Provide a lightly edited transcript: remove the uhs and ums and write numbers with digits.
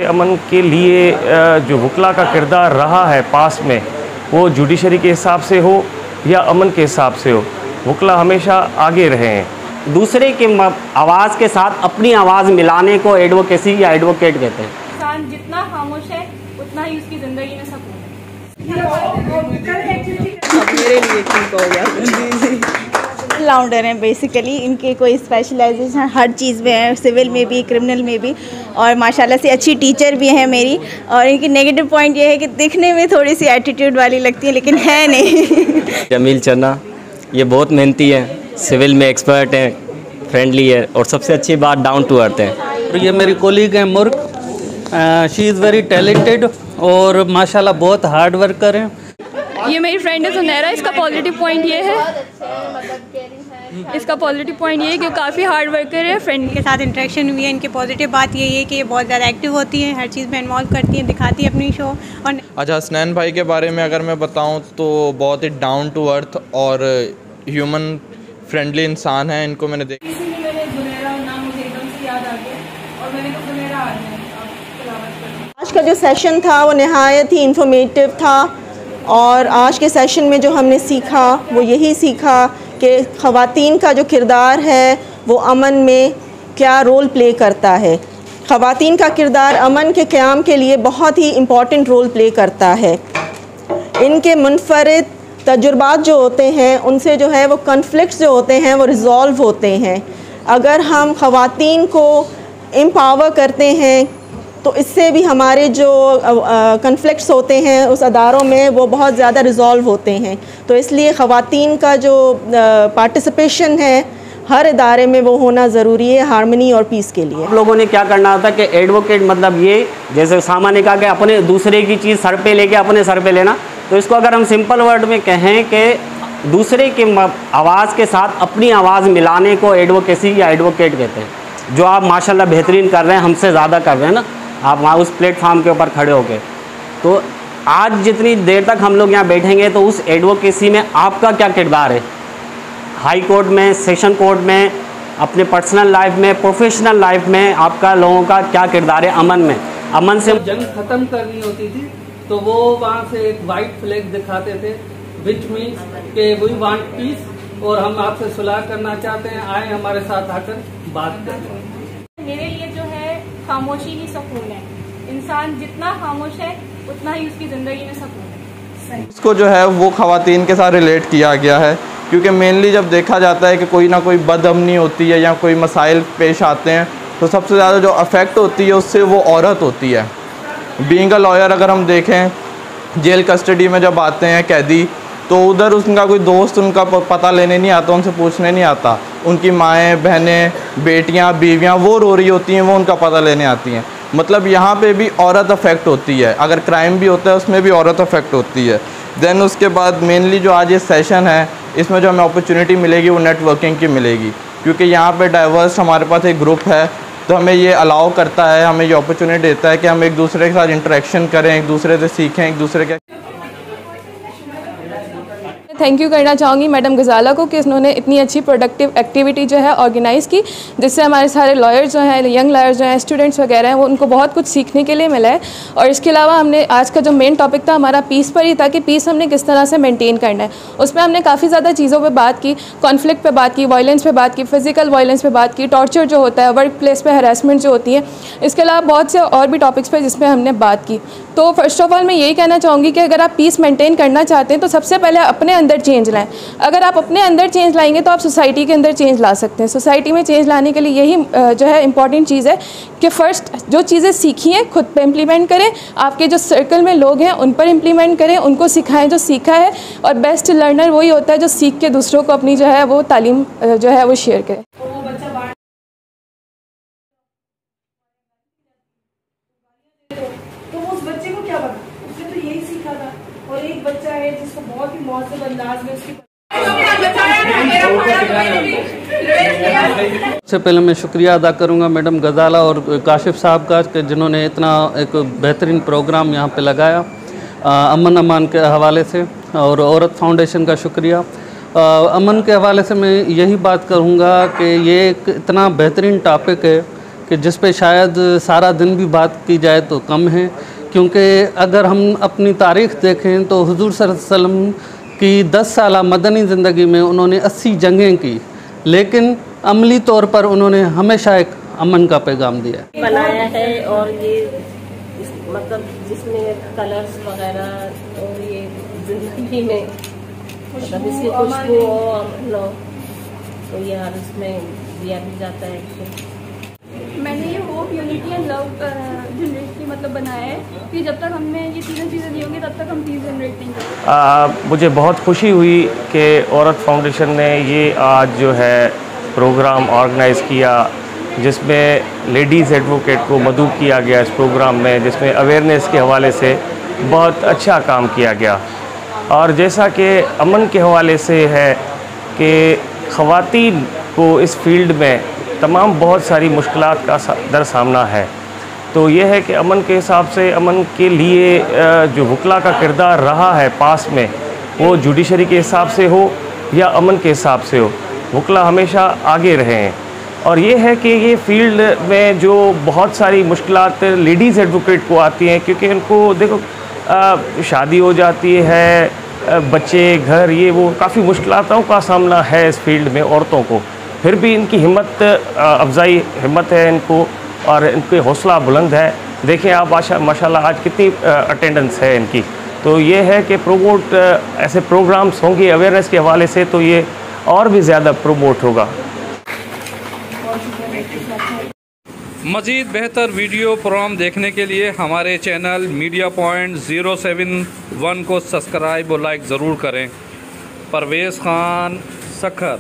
अमन के लिए जो वकला का किरदार रहा है पास में, वो जुडिशरी के हिसाब से हो या अमन के हिसाब से हो, वकला हमेशा आगे रहे हैं। दूसरे के आवाज़ के साथ अपनी आवाज़ मिलाने को एडवोकेसी या एडवोकेट कहते हैं। इंसान जितना खामोश है उतना ही उसकी ज़िंदगी में सुकून है। मेरे लिए ठीक हो गया। ऑलराउंडर हैं बेसिकली, इनके कोई स्पेशलाइजेशन हर चीज़ में है, सिविल में भी, क्रिमिनल में भी, और माशाल्लाह से अच्छी टीचर भी हैं मेरी। और इनकी नेगेटिव पॉइंट ये है कि दिखने में थोड़ी सी एटीट्यूड वाली लगती है, लेकिन है नहीं। जमील चन्ना, ये बहुत मेहनती है, सिविल में एक्सपर्ट हैं, फ्रेंडली है, और सबसे अच्छी बात डाउन टू अर्थ है। ये मेरी कोलीग हैं मुर्क, शी इज़ वेरी टैलेंटेड और माशाल्लाह बहुत हार्ड वर्कर हैं। ये मेरी फ्रेंड है सुनहरा। इसका पॉजिटिव पॉइंट ये है कि वो काफ़ी हार्ड वर्कर है। फ्रेंड के साथ इंटरेक्शन हुई है, इनकी पॉजिटिव बात यही है कि ये बहुत ज़्यादा एक्टिव होती हैं, हर चीज़ में इन्वॉल्व करती हैं, दिखाती है अपनी शो। और अच्छा, हसनैन भाई के बारे में अगर मैं बताऊं तो बहुत ही डाउन टू अर्थ और ह्यूमन फ्रेंडली इंसान है। इनको मैंने देखा, आज का जो सेशन था वो नहायत ही इंफॉर्मेटिव था, और आज के सेशन में जो हमने सीखा वो यही सीखा कि ख़वातीन का जो किरदार है वो अमन में क्या रोल प्ले करता है। ख़वातीन का किरदार अमन के क़याम के लिए बहुत ही इम्पॉर्टेंट रोल प्ले करता है। इनके मुनफरिद तजुर्बात जो होते हैं उनसे जो है वो कन्फ्लिक्ट्स जो होते हैं वो रिज़ॉल्व होते हैं। अगर हम ख़वातीन को एम्पावर करते हैं तो इससे भी हमारे जो कन्फ्लिक्ट्स होते हैं उस अदारों में वो बहुत ज़्यादा रिज़ॉल्व होते हैं। तो इसलिए ख़वातीन का जो पार्टिसिपेशन है हर इदारे में वो होना ज़रूरी है, हार्मनी और पीस के लिए। आप लोगों ने क्या करना होता है कि एडवोकेट मतलब ये, जैसे सामा ने कहा कि अपने दूसरे की चीज़ सर पे लेके अपने सर पे लेना, तो इसको अगर हम सिंपल वर्ड में कहें कि दूसरे के आवाज़ के साथ अपनी आवाज़ मिलाने को एडवोकेसी या एडवोकेट कहते हैं। जो आप माशाल्लाह बेहतरीन कर रहे हैं, हमसे ज़्यादा कर रहे हैं ना, आप वहाँ उस प्लेटफार्म के ऊपर खड़े होके, तो आज जितनी देर तक हम लोग यहाँ बैठेंगे तो उस एडवोकेसी में आपका क्या किरदार है, हाई कोर्ट में, सेशन कोर्ट में, अपने पर्सनल लाइफ में, प्रोफेशनल लाइफ में आपका लोगों का क्या किरदार है अमन में। अमन से जंग ख़त्म करनी होती थी तो वो वहाँ से एक वाइट फ्लैग दिखाते थे, विच मीन्स के वी वांट पीस, और हम आपसे सुलह करना चाहते हैं, आए हमारे साथ आकर बात करें। मेरे लिए जो है खामोशी ही सुकून है। इंसान जितना खामोश है उतना ही उसकी ज़िंदगी में सुकून है। इसको जो है वो ख़वातीन के साथ रिलेट किया गया है, क्योंकि मेनली जब देखा जाता है कि कोई ना कोई बदअमनी होती है या कोई मसाइल पेश आते हैं तो सबसे ज़्यादा जो अफेक्ट होती है उससे वो औरत होती है। बीइंग अ लॉयर अगर हम देखें, जेल कस्टडी में जब आते हैं कैदी, तो उधर उनका कोई दोस्त उनका पता लेने नहीं आता, उनसे पूछने नहीं आता, उनकी माएँ, बहनें, बेटियाँ, बीवियाँ वो रो रही होती हैं, वो उनका पता लेने आती हैं। मतलब यहाँ पे भी औरत अफेक्ट होती है। अगर क्राइम भी होता है उसमें भी औरत अफेक्ट होती है। देन उसके बाद मेनली जो आज ये सेशन है इसमें जो हमें अपॉर्चुनिटी मिलेगी वो नेटवर्किंग की मिलेगी, क्योंकि यहाँ पे डाइवर्स हमारे पास एक ग्रुप है, तो हमें ये अलाउ करता है, हमें ये अपॉर्चुनिटी देता है कि हम एक दूसरे के साथ इंटरेक्शन करें, एक दूसरे से सीखें, एक दूसरे के। थैंक यू करना चाहूँगी मैडम गज़ाला को कि उन्होंने इतनी अच्छी प्रोडक्टिव एक्टिविटी जो है ऑर्गेनाइज़ की, जिससे हमारे सारे लॉयर्स जो हैं, यंग लॉयर्स जो हैं, स्टूडेंट्स वगैरह हैं, वो उनको बहुत कुछ सीखने के लिए मिला है। और इसके अलावा हमने आज का जो मेन टॉपिक था हमारा पीस पर ही था कि पीस हमने किस तरह से मेंटेन करना है। उसमें हमने काफ़ी ज़्यादा चीज़ों पर बात की, कॉन्फ्लिक्ट पर बात की, वायलेंस पर बात की, फिजिकल वायलेंस पर बात की, टॉर्चर जो होता है, वर्क प्लेस पर हरासमेंट जो होती है, इसके अलावा बहुत से और भी टॉपिक्स पर जिसमें हमने बात की। तो फर्स्ट ऑफ ऑल मैं यही कहना चाहूँगी कि अगर आप पीस मेंटेन करना चाहते हैं तो सबसे पहले अपने अंदर चेंज लाएं। अगर आप अपने अंदर चेंज लाएंगे तो आप सोसाइटी के अंदर चेंज ला सकते हैं। सोसाइटी में चेंज लाने के लिए यही जो है इम्पॉर्टेंट चीज़ है कि फ़र्स्ट जो चीज़ें सीखी हैं खुद पे इम्प्लीमेंट करें, आपके जो सर्कल में लोग हैं उन पर इम्प्लीमेंट करें, उनको सिखाएं जो सीखा है। और बेस्ट लर्नर वही होता है जो सीख के दूसरों को अपनी जो है वो तालीम जो है वो शेयर करें। तो उस बच्चे को क्या पता, उसने तो यही सीखा था। और एक बच्चा है जिसको बहुत ही मौसम अंदाज में उसकी। सबसे पहले मैं शुक्रिया अदा करूंगा मैडम गज़ाला और काशिफ साहब का कि जिन्होंने इतना एक बेहतरीन प्रोग्राम यहाँ पे लगाया अमन अमान के हवाले से, और औरत फाउंडेशन का शुक्रिया। अमन के हवाले से मैं यही बात करूँगा कि ये एक इतना बेहतरीन टॉपिक है कि जिस पे शायद सारा दिन भी बात की जाए तो कम है, क्योंकि अगर हम अपनी तारीख़ देखें तो हुज़ूर सल्लल्लाहु अलैहि वसल्लम की 10 साल मदनी ज़िंदगी में उन्होंने 80 जंगें की, लेकिन अमली तौर पर उन्होंने हमेशा एक अमन का पैगाम दिया बनाया है। और ये मतलब जिसमें कलर्स वगैरह और ये ज़िंदगी में मतलब इसकी खुशबू हो तो ये हर इसमें दिया भी जाता है। मैंने ये hope unity and love generate की मतलब बनाया है कि जब तक हमने ये तीनों चीज़ें नहीं होंगी तब तक हम पीस जनरेट नहीं करेंगे। मुझे बहुत खुशी हुई कि औरत फाउंडेशन ने ये आज जो है प्रोग्राम ऑर्गेनाइज़ किया, जिसमें लेडीज़ एडवोकेट को मदऊ किया गया इस प्रोग्राम में, जिसमें अवेयरनेस के हवाले से बहुत अच्छा काम किया गया। और जैसा कि अमन के हवाले से है कि ख़वातीन को इस फील्ड में तमाम बहुत सारी मुश्किलात का दर सामना है, तो ये है कि अमन के हिसाब से अमन के लिए जो वकला का किरदार रहा है पास में, वो जुडिशरी के हिसाब से हो या अमन के हिसाब से हो, वकला हमेशा आगे रहे हैं। और ये है कि ये फील्ड में जो बहुत सारी मुश्किलात लेडीज़ एडवोकेट को आती हैं, क्योंकि उनको देखो शादी हो जाती है, बच्चे, घर, ये वो काफ़ी मुश्किलातों का सामना है इस फील्ड में औरतों को, फिर भी इनकी हिम्मत अफजाई हिम्मत है इनको और इनके हौसला बुलंद है। देखें आप माशाल्लाह आज कितनी अटेंडेंस है इनकी। तो ये है कि प्रोमोट ऐसे प्रोग्राम्स होंगे अवेयरनेस के हवाले से तो ये और भी ज़्यादा प्रोमोट होगा। मज़ीद बेहतर वीडियो प्रोग्राम देखने के लिए हमारे चैनल मीडिया पॉइंट 071 को सब्सक्राइब और लाइक ज़रूर करें। परवेज़ ख़ान, सखर।